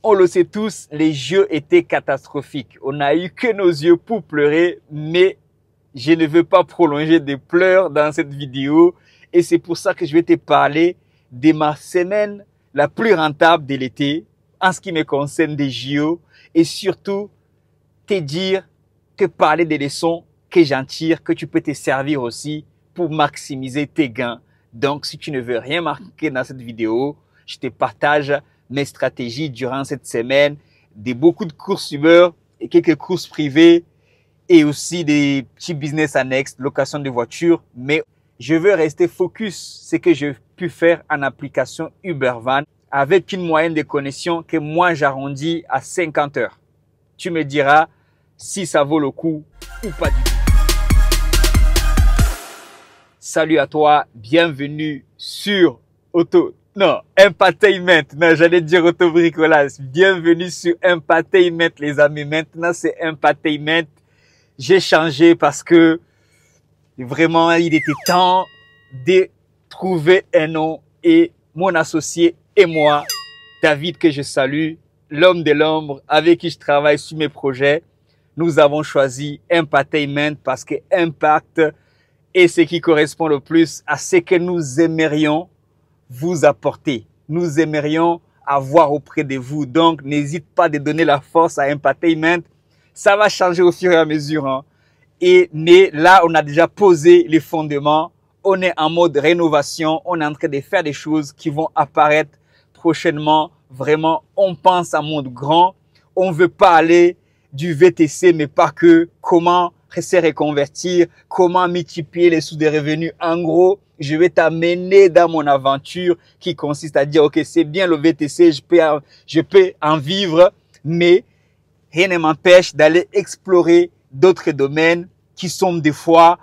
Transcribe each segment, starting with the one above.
On le sait tous, les jeux étaient catastrophiques. On n'a eu que nos yeux pour pleurer, mais je ne veux pas prolonger des pleurs dans cette vidéo. Et c'est pour ça que je vais te parler de ma semaine la plus rentable de l'été, en ce qui me concerne des JO, et surtout te parler des leçons que j'en tire, que tu peux te servir aussi pour maximiser tes gains. Donc, si tu ne veux rien marquer dans cette vidéo, je te partage mes stratégies durant cette semaine, beaucoup de courses Uber et quelques courses privées et aussi des petits business annexes, location de voitures. Mais je veux rester focus, ce que j'ai pu faire en application Ubervan avec une moyenne de connexion que moi j'arrondis à 50 heures. Tu me diras si ça vaut le coup ou pas du tout. Salut à toi, bienvenue sur Empatainment. Non, j'allais dire autobricolage. Bienvenue sur Empatainment, les amis. Maintenant, c'est Empatainment. J'ai changé parce que vraiment, il était temps de trouver un nom et mon associé et moi, David, que je salue, l'homme de l'ombre avec qui je travaille sur mes projets, nous avons choisi Empatainment parce que Impact est ce qui correspond le plus à ce que nous aimerions vous apporter. Nous aimerions avoir auprès de vous. Donc, n'hésite pas de donner la force à Empatainment. Ça va changer au fur et à mesure. Hein. Mais là, on a déjà posé les fondements. On est en mode rénovation. On est en train de faire des choses qui vont apparaître prochainement. Vraiment, on pense à un monde grand. On veut pas aller du VTC, mais pas que. Comment se reconvertir, comment multiplier les sous des revenus. En gros, je vais t'amener dans mon aventure qui consiste à dire, OK, c'est bien le VTC, je peux en vivre, mais rien ne m'empêche d'aller explorer d'autres domaines qui sont des fois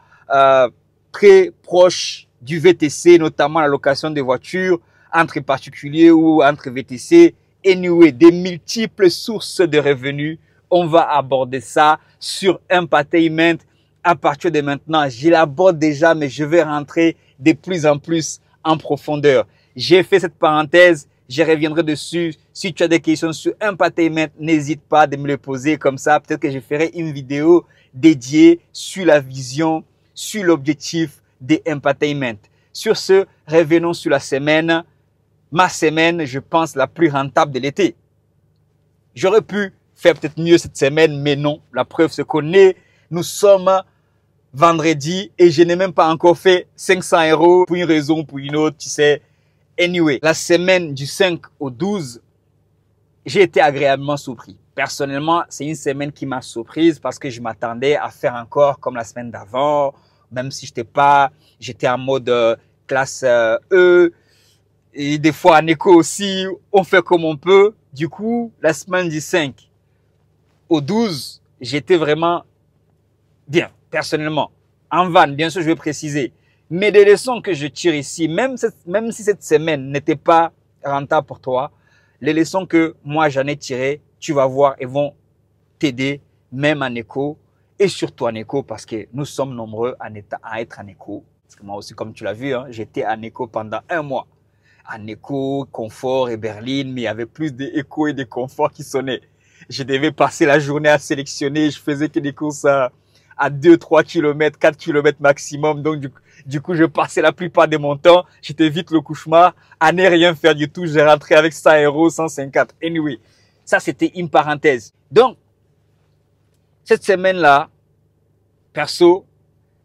très proches du VTC, notamment la location de voitures entre particuliers ou entre VTC. Anyway, des multiples sources de revenus. On va aborder ça sur Empatainment à partir de maintenant. Je l'aborde déjà, mais je vais rentrer de plus en plus en profondeur. J'ai fait cette parenthèse, je reviendrai dessus. Si tu as des questions sur Empatainment, n'hésite pas de me les poser comme ça. Peut-être que je ferai une vidéo dédiée sur la vision, sur l'objectif de Empatainment. Sur ce, revenons sur la semaine. Ma semaine, je pense, la plus rentable de l'été. J'aurais pu faire peut-être mieux cette semaine, mais non. La preuve, c'est qu'on est, nous sommes vendredi et je n'ai même pas encore fait 500 € pour une raison ou pour une autre, tu sais. Anyway, la semaine du 5 au 12, j'ai été agréablement surpris. Personnellement, c'est une semaine qui m'a surprise parce que je m'attendais à faire encore comme la semaine d'avant, même si j'étais en mode classe E et des fois en éco aussi, on fait comme on peut. Du coup, la semaine du 5 au 12, j'étais vraiment bien, personnellement. En van, bien sûr, je vais préciser. Mais les leçons que je tire ici, même si cette semaine n'était pas rentable pour toi, les leçons que moi j'en ai tirées, tu vas voir, elles vont t'aider, même en éco, et surtout en éco, parce que nous sommes nombreux à être en éco. Parce que moi aussi, comme tu l'as vu, hein, j'étais en éco pendant 1 mois. En éco, confort et berline, mais il y avait plus d'éco et de confort qui sonnaient. Je devais passer la journée à sélectionner. Je faisais que des courses à 2, 3 km, 4 km maximum. Donc, du coup, je passais la plupart de mon temps. J'étais vite le cauchemar à ne rien faire du tout. J'ai rentré avec 100 €, 150. Anyway, ça, c'était une parenthèse. Donc, cette semaine-là, perso,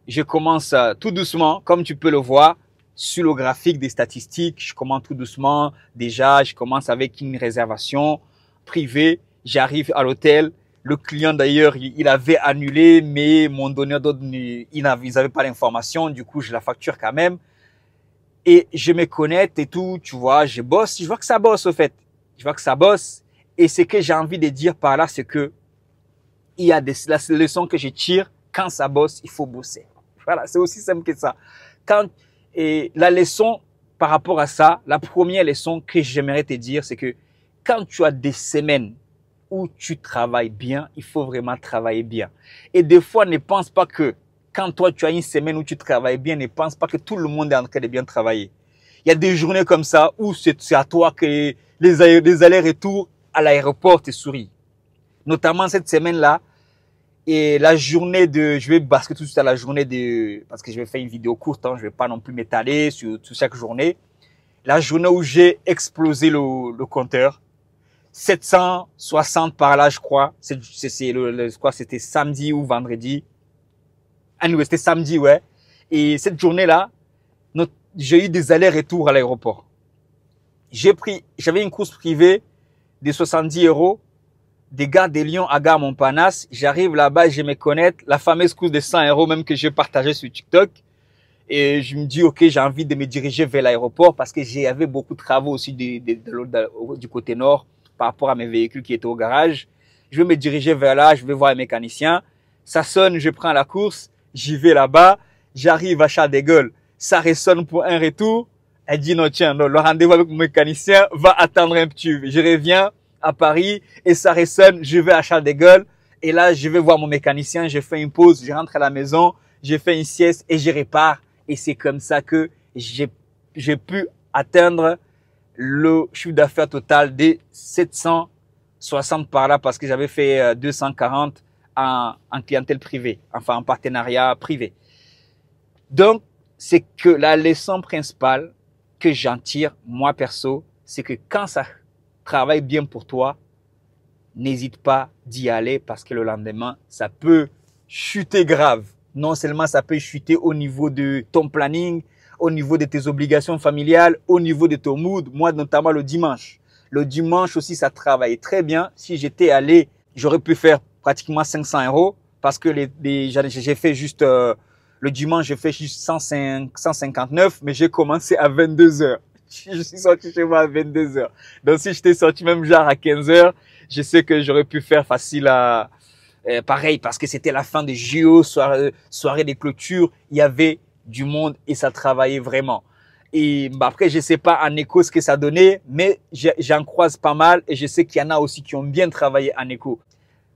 je commence tout doucement, comme tu peux le voir, sur le graphique des statistiques. Je commence tout doucement. Déjà, je commence avec une réservation privée. J'arrive à l'hôtel. Le client, d'ailleurs, il avait annulé, mais mon donneur d'ordre, ils n'avaient pas l'information. Du coup, je la facture quand même. Et je me connecte et tout, tu vois, je bosse. Je vois que ça bosse, au fait. Je vois que ça bosse. Et ce que j'ai envie de dire par là, c'est que il y a la leçon que je tire. Quand ça bosse, il faut bosser. Voilà, c'est aussi simple que ça. Et la leçon par rapport à ça, la première leçon que j'aimerais te dire, c'est que quand tu as des semaines où tu travailles bien, il faut vraiment travailler bien. Et des fois, ne pense pas que quand toi, tu as une semaine où tu travailles bien, ne pense pas que tout le monde est en train de bien travailler. Il y a des journées comme ça où c'est à toi que les allers-retours à l'aéroport te sourit. Notamment cette semaine-là. Et la journée de, je vais basculer tout de suite à la journée de, parce que je vais faire une vidéo courte, hein, je vais pas non plus m'étaler sur chaque journée. La journée où j'ai explosé le compteur, 760 par là, je crois. Je crois que c'était samedi ou vendredi. Ah non, c'était samedi, ouais. Et cette journée-là, j'ai eu des allers-retours à l'aéroport. J'avais une course privée de 70 €. Des Gare de Lyon à Gare Montparnasse. J'arrive là-bas, je me connecte. La fameuse course de 100 € même que j'ai partagée sur TikTok. Et je me dis, OK, j'ai envie de me diriger vers l'aéroport parce que j'avais beaucoup de travaux aussi du côté nord par rapport à mes véhicules qui étaient au garage. Je vais me diriger vers là, je vais voir un mécanicien. Ça sonne, je prends la course, j'y vais là-bas. J'arrive à Charles de Gaulle. Ça résonne pour un retour. Elle dit, non, tiens, non, le rendez-vous avec mon mécanicien va attendre un petit peu. Je reviens à Paris et ça résonne, je vais à Charles de Gaulle et là je vais voir mon mécanicien, je fais une pause, je rentre à la maison, je fais une sieste et je répare et c'est comme ça que j'ai pu atteindre le chiffre d'affaires total des 760 par là parce que j'avais fait 240 en clientèle privée, enfin en partenariat privé. Donc c'est que la leçon principale que j'en tire moi perso, c'est que quand ça travaille bien pour toi, n'hésite pas d'y aller parce que le lendemain, ça peut chuter grave. Non seulement ça peut chuter au niveau de ton planning, au niveau de tes obligations familiales, au niveau de ton mood. Moi, notamment le dimanche. Le dimanche aussi, ça travaille très bien. Si j'étais allé, j'aurais pu faire pratiquement 500 € parce que j'ai fait juste, le dimanche, j'ai fait juste 159, mais j'ai commencé à 22 h. Je suis sorti chez moi à 22 h. Donc, si j'étais sorti même genre à 15 h, je sais que j'aurais pu faire facile à, pareil, parce que c'était la fin des JO, soirée des clôtures. Il y avait du monde et ça travaillait vraiment. Et après, je sais pas en écho ce que ça donnait, mais j'en croise pas mal et je sais qu'il y en a aussi qui ont bien travaillé en écho.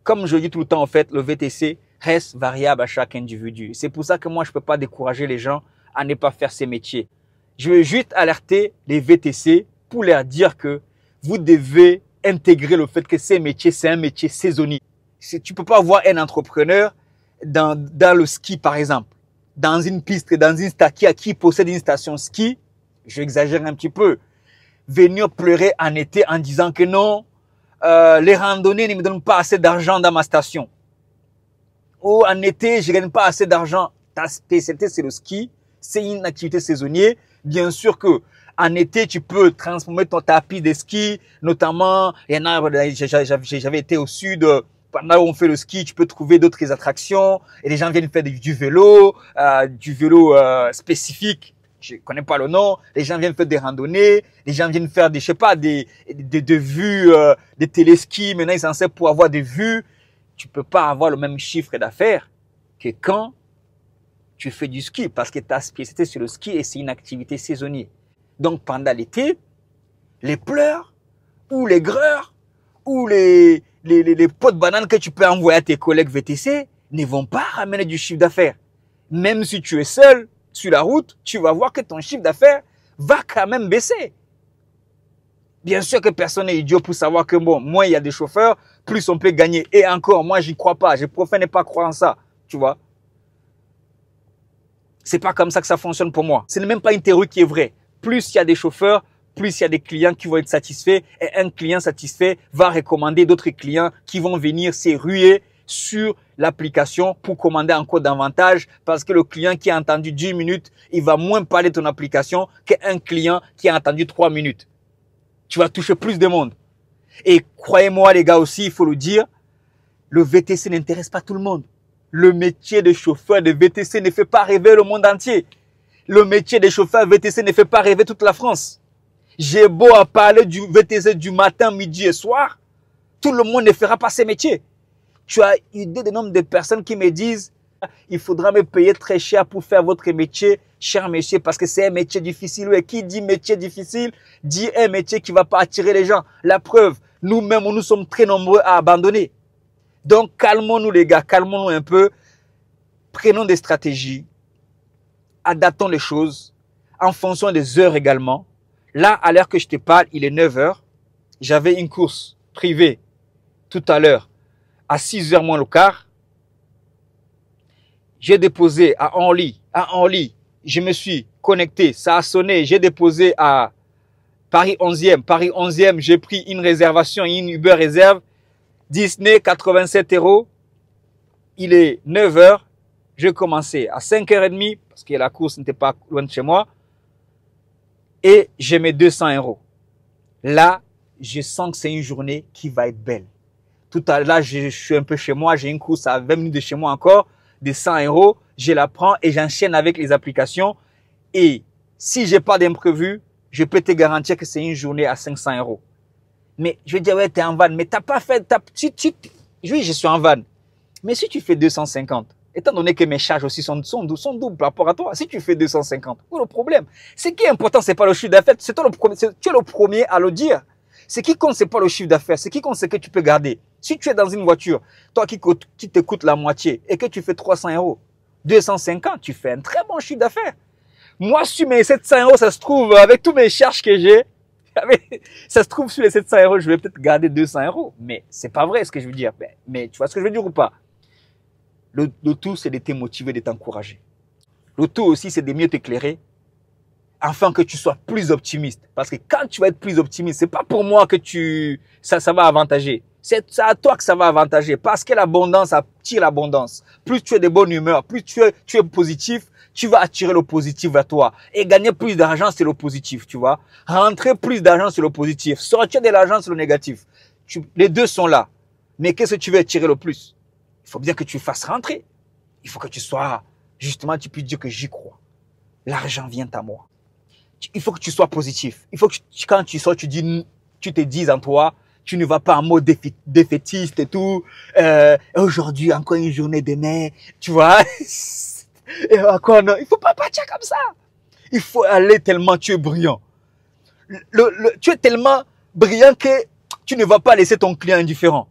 Comme je dis tout le temps, en fait, le VTC reste variable à chaque individu. C'est pour ça que moi, je peux pas décourager les gens à ne pas faire ces métiers. Je veux juste alerter les VTC pour leur dire que vous devez intégrer le fait que ces métiers, c'est un métier saisonnier. Tu peux pas avoir un entrepreneur dans le ski, par exemple, dans une piste, dans une qui possède une station ski, j'exagère un petit peu, venir pleurer en été en disant que non, les randonnées ne me donnent pas assez d'argent dans ma station. Ou en été, je gagne pas assez d'argent. Ta spécialité, c'est le ski. C'est une activité saisonnière. Bien sûr que en été, tu peux transformer ton tapis de ski, notamment, j'avais été au sud, pendant où on fait le ski, tu peux trouver d'autres attractions, et les gens viennent faire du vélo spécifique. Je connais pas le nom. Les gens viennent faire des randonnées, les gens viennent faire des, je sais pas, des vues, des téléskis. Maintenant, ils s'en servent pour avoir des vues. Tu peux pas avoir le même chiffre d'affaires que quand tu fais du ski parce que ta spécialité c'est le ski et c'est une activité saisonnière. Donc pendant l'été, les pleurs ou les greurs ou les pots de bananes que tu peux envoyer à tes collègues VTC ne vont pas ramener du chiffre d'affaires. Même si tu es seul sur la route, tu vas voir que ton chiffre d'affaires va quand même baisser. Bien sûr que personne n'est idiot pour savoir que bon, moins il y a des chauffeurs, plus on peut gagner. Et encore, moi, j'y crois pas. Je préfère ne pas croire en ça. Tu vois? C'est pas comme ça que ça fonctionne pour moi. Ce n'est même pas une théorie qui est vraie. Plus il y a des chauffeurs, plus il y a des clients qui vont être satisfaits. Et un client satisfait va recommander d'autres clients qui vont venir se ruer sur l'application pour commander encore davantage parce que le client qui a entendu 10 minutes, il va moins parler de ton application qu'un client qui a entendu 3 minutes. Tu vas toucher plus de monde. Et croyez-moi les gars aussi, il faut le dire, le VTC n'intéresse pas tout le monde. Le métier de chauffeur de VTC ne fait pas rêver le monde entier. Le métier de chauffeur VTC ne fait pas rêver toute la France. J'ai beau à parler du VTC du matin, midi et soir, tout le monde ne fera pas ces métiers. Tu as idée du nombre de personnes qui me disent il faudra me payer très cher pour faire votre métier, cher métier, parce que c'est un métier difficile. Et qui dit métier difficile, dit un métier qui va pas attirer les gens. La preuve, nous-mêmes, nous sommes très nombreux à abandonner. Donc, calmons-nous les gars, calmons-nous un peu. Prenons des stratégies. Adaptons les choses en fonction des heures également. Là, à l'heure que je te parle, il est 9 h. J'avais une course privé tout à l'heure à 6h moins le quart. J'ai déposé à Orly. À Orly, je me suis connecté. Ça a sonné. J'ai déposé à Paris 11e. Paris 11e, j'ai pris une réservation, une Uber réserve. Disney, 87 €. Il est 9h. J'ai commencé à 5h30 parce que la course n'était pas loin de chez moi. Et j'ai mes 200 €. Là, je sens que c'est une journée qui va être belle. Tout à l'heure, je suis un peu chez moi. J'ai une course à 20 minutes de chez moi encore. De 100 €. Je la prends et j'enchaîne avec les applications. Et si j'ai pas d'imprévu, je peux te garantir que c'est une journée à 500 €. Mais je vais dire, ouais, t'es en van. Mais t'as pas fait, oui, je suis en van. Mais si tu fais 250, étant donné que mes charges aussi sont doubles par rapport à toi, si tu fais 250, où est le problème? Ce qui est important, c'est pas le chiffre d'affaires. C'est toi le premier, tu es le premier à le dire. Ce qui compte, c'est pas le chiffre d'affaires. Ce qui compte, c'est que tu peux garder. Si tu es dans une voiture, toi qui te coûte la moitié et que tu fais 300 €, 250, tu fais un très bon chiffre d'affaires. Moi, sur mes 700 €, ça se trouve, avec tous mes charges que j'ai, ça se trouve sur les 700 €, je vais peut-être garder 200 €. Mais c'est pas vrai ce que je veux dire. Mais tu vois ce que je veux dire ou pas? Le tout, c'est de te motiver, de t'encourager. Le tout aussi, c'est de mieux t'éclairer afin que tu sois plus optimiste. Parce que quand tu vas être plus optimiste, c'est pas pour moi que ça va avantager. C'est à toi que ça va avantager. Parce que l'abondance attire l'abondance. Plus tu es de bonne humeur, plus tu es positif, tu vas attirer le positif vers toi. Et gagner plus d'argent, c'est le positif, tu vois. Rentrer plus d'argent, c'est le positif. Sortir de l'argent, c'est le négatif. Les deux sont là. Mais qu'est-ce que tu veux attirer le plus? Il faut bien que tu fasses rentrer. Il faut que tu sois, justement, tu puisses dire que j'y crois. L'argent vient à moi. Il faut que tu sois positif. Il faut que quand tu sors, tu te dises en toi, tu ne vas pas en mode défaitiste et tout. Aujourd'hui, encore une journée demain, tu vois. Et encore, non, il faut pas partir comme ça. Il faut aller tellement tu es brillant. Tu es tellement brillant que tu ne vas pas laisser ton client indifférent.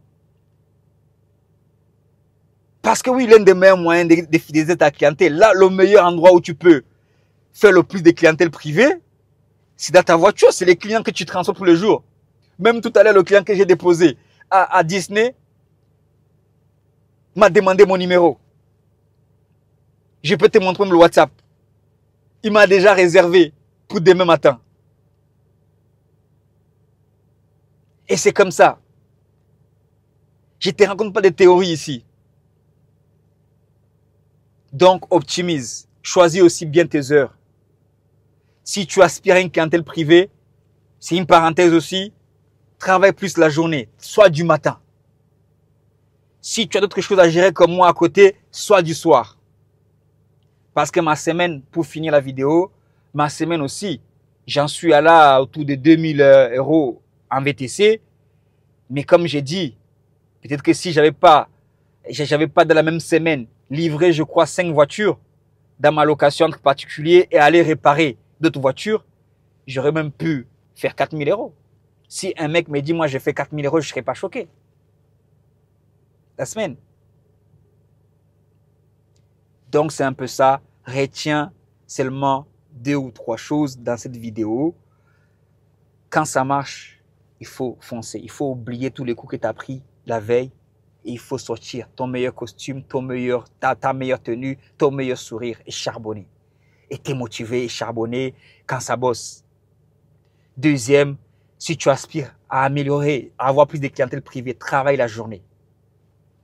Parce que oui, l'un des meilleurs moyens de fidéliser ta clientèle, là, le meilleur endroit où tu peux faire le plus de clientèle privée, c'est dans ta voiture, c'est les clients que tu transportes tous les jours. Même tout à l'heure, le client que j'ai déposé à Disney m'a demandé mon numéro. Je peux te montrer le WhatsApp. Il m'a déjà réservé pour demain matin. Et c'est comme ça. Je ne te raconte pas de théories ici. Donc, optimise. Choisis aussi bien tes heures. Si tu aspires à une clientèle privée, c'est une parenthèse aussi, travaille plus la journée, soit du matin. Si tu as d'autres choses à gérer comme moi à côté, soit du soir. Parce que ma semaine, pour finir la vidéo, ma semaine aussi, j'en suis à là autour de 2000 € en VTC. Mais comme j'ai dit, peut-être que si j'avais pas dans la même semaine livré, je crois, 5 voitures dans ma location entre particuliers et aller réparer d'autres voitures, j'aurais même pu faire 4000 €. Si un mec me dit, moi, j'ai fait 4000 €, je ne serais pas choqué. La semaine. Donc, c'est un peu ça. Retiens seulement 2 ou 3 choses dans cette vidéo. Quand ça marche, il faut foncer. Il faut oublier tous les coups que tu as pris la veille. Et il faut sortir ton meilleur costume, ta meilleure tenue, ton meilleur sourire et charbonner. Et t'es motivé et charbonner quand ça bosse. Deuxième, si tu aspires à améliorer, à avoir plus de clientèle privée, travaille la journée.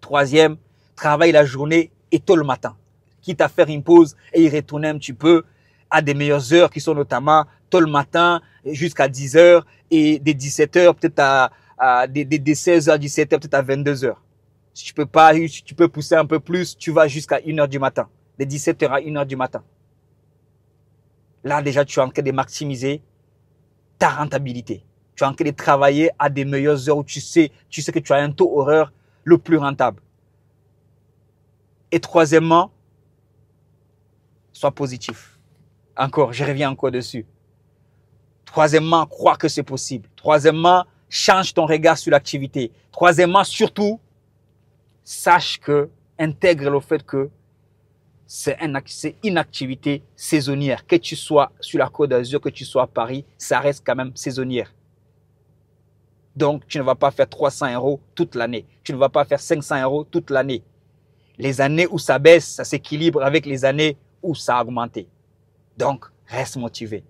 Troisième, travaille la journée et tôt le matin. Quitte à faire une pause et y retourner un petit peu à des meilleures heures qui sont notamment tôt le matin jusqu'à 10 h et des 17 h peut-être des 16 h, 17 h peut-être à 22 h. Si tu peux pas, si tu peux pousser un peu plus, tu vas jusqu'à 1 h du matin. De 17 h à 1 h du matin. Là, déjà, tu es en train de maximiser ta rentabilité. Tu es en train de travailler à des meilleures heures où tu sais que tu as un taux horaire le plus rentable. Et troisièmement, sois positif. Encore, je reviens encore dessus. Troisièmement, crois que c'est possible. Troisièmement, change ton regard sur l'activité. Troisièmement, surtout, sache que, intègre le fait que c'est une activité saisonnière. Que tu sois sur la Côte d'Azur, que tu sois à Paris, ça reste quand même saisonnière. Donc, tu ne vas pas faire 300 € toute l'année. Tu ne vas pas faire 500 € toute l'année. Les années où ça baisse, ça s'équilibre avec les années où ça a augmenté. Donc, reste motivé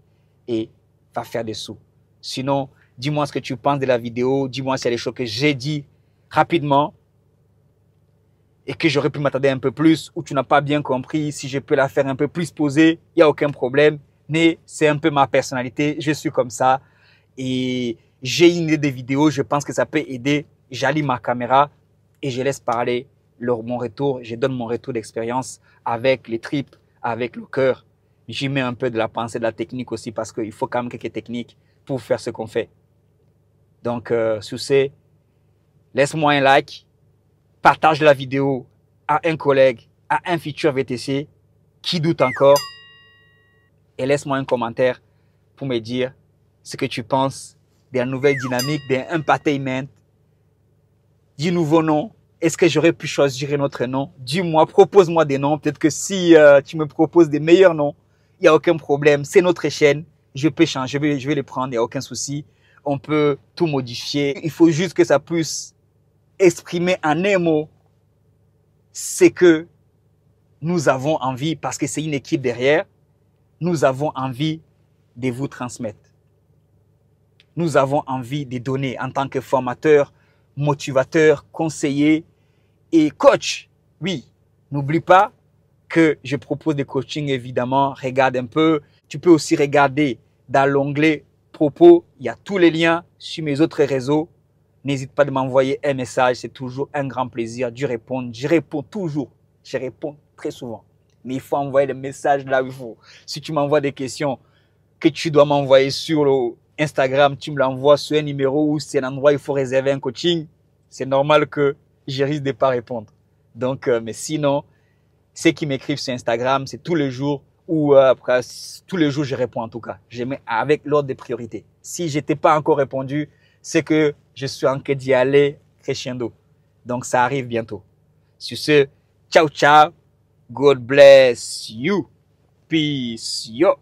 et va faire des sous. Sinon, dis-moi ce que tu penses de la vidéo. Dis-moi s'il y a des choses que j'ai dit rapidement et que j'aurais pu m'attarder un peu plus ou tu n'as pas bien compris. Si je peux la faire un peu plus posée, il n'y a aucun problème. Mais c'est un peu ma personnalité. Je suis comme ça et j'ai une idée des vidéos. Je pense que ça peut aider. J'allume ma caméra et je laisse parler mon retour. Je donne mon retour d'expérience avec les tripes, avec le cœur. J'y mets un peu de la pensée, de la technique aussi parce qu'il faut quand même quelques techniques pour faire ce qu'on fait. Donc, sur ce, laisse-moi un like, partage la vidéo à un collègue, à un futur VTC qui doute encore et laisse-moi un commentaire pour me dire ce que tu penses de la nouvelle dynamique d'un Empatainment, du nouveau nom. Est-ce que j'aurais pu choisir un autre nom? Dis-moi, propose-moi des noms. Peut-être que si tu me proposes des meilleurs noms, il n'y a aucun problème. C'est notre chaîne. Je peux changer, je vais les prendre, il n'y a aucun souci. On peut tout modifier. Il faut juste que ça puisse exprimer en un mot ce que nous avons envie, parce que c'est une équipe derrière, nous avons envie de vous transmettre. Nous avons envie de donner en tant que formateur, motivateur, conseiller et coach. Oui, n'oublie pas que je propose des coachings, évidemment. Regarde un peu. Tu peux aussi regarder dans l'onglet propos. Il y a tous les liens sur mes autres réseaux. N'hésite pas de m'envoyer un message. C'est toujours un grand plaisir d'y répondre. Je réponds toujours. Je réponds très souvent. Mais il faut envoyer des messages là où il faut. Si tu m'envoies des questions que tu dois m'envoyer sur le Instagram, tu me l'envoies sur un numéro où c'est un endroit où il faut réserver un coaching. C'est normal que je risque de ne pas répondre. Donc, mais sinon, ceux qui m'écrivent sur Instagram, c'est tous les jours ou après, tous les jours, je réponds en tout cas. Je mets avec l'ordre des priorités. Si je t'ai pas encore répondu, c'est que je suis en train d'y aller crescendo. Donc, ça arrive bientôt. Sur ce, ciao, ciao. God bless you. Peace, yo.